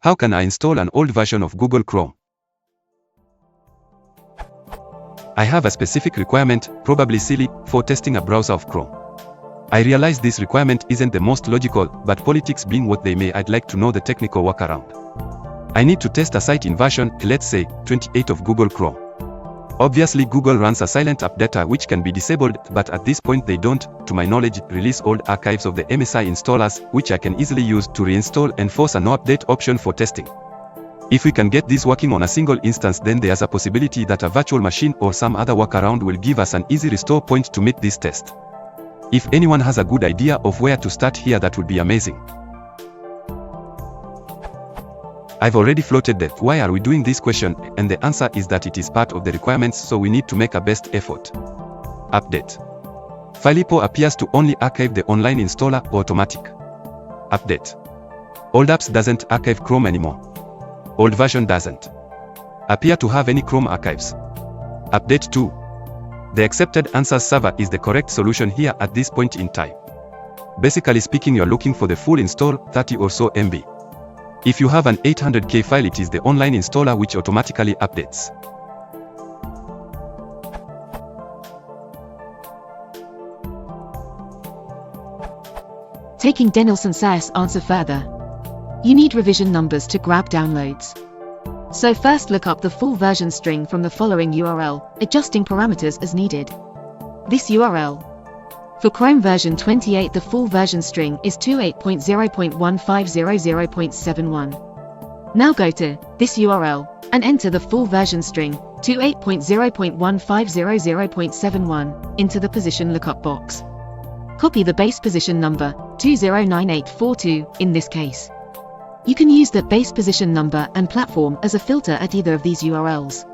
How can I install an old version of Google Chrome? I have a specific requirement, probably silly, for testing a browser of Chrome. I realize this requirement isn't the most logical, but politics being what they may, I'd like to know the technical workaround. I need to test a site in version, let's say, 28 of Google Chrome. Obviously Google runs a silent updater which can be disabled, but at this point they don't, to my knowledge, release old archives of the MSI installers, which I can easily use to reinstall and force a no update option for testing. If we can get this working on a single instance, then there's a possibility that a virtual machine or some other workaround will give us an easy restore point to meet this test. If anyone has a good idea of where to start here, that would be amazing. I've already floated the "why are we doing this" question, and the answer is that it is part of the requirements, so we need to make a best effort. Update. Filippo appears to only archive the online installer automatic. Update. Old apps doesn't archive Chrome anymore. Old version doesn't appear to have any Chrome archives. Update 2. The accepted answers server is the correct solution here at this point in time. Basically speaking, you're looking for the full install, 30 or so MB. If you have an 800K file, it is the online installer which automatically updates. Taking Danielson's answer further. You need revision numbers to grab downloads. So first look up the full version string from the following URL, adjusting parameters as needed. This URL. For Chrome version 28, the full version string is 28.0.1500.71. Now go to this URL and enter the full version string 28.0.1500.71 into the position lookup box. Copy the base position number 209842 in this case. You can use the base position number and platform as a filter at either of these URLs.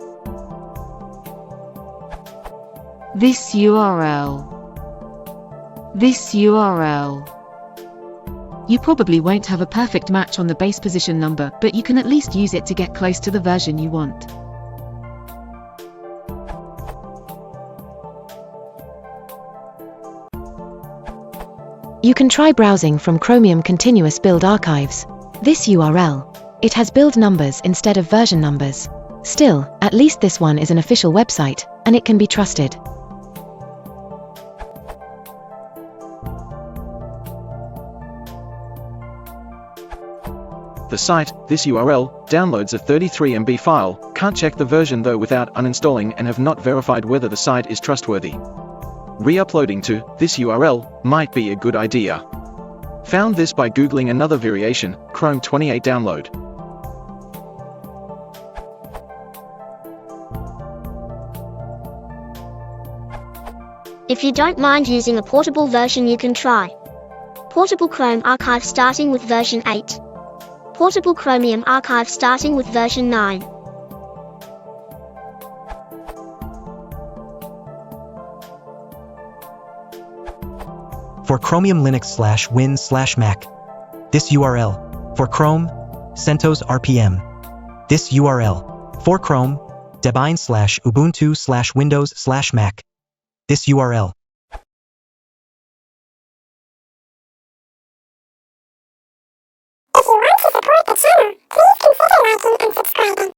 This URL. This URL. You probably won't have a perfect match on the base position number, but you can at least use it to get close to the version you want. You can try browsing from Chromium Continuous Build Archives. This URL. It has build numbers instead of version numbers. Still, at least this one is an official website, and it can be trusted. The site, this URL, downloads a 33 MB file, can't check the version though without uninstalling, and have not verified whether the site is trustworthy. Re-uploading to this URL might be a good idea. Found this by Googling another variation, Chrome 28 download. If you don't mind using a portable version, you can try Portable Chrome Archive starting with version 8. Portable Chromium Archive starting with version 9. For Chromium Linux/Win/Mac. This URL. For Chrome, CentOS RPM. This URL. For Chrome, Debian/Ubuntu/Windows/Mac. This URL. If you want to support the channel, please consider liking and subscribing.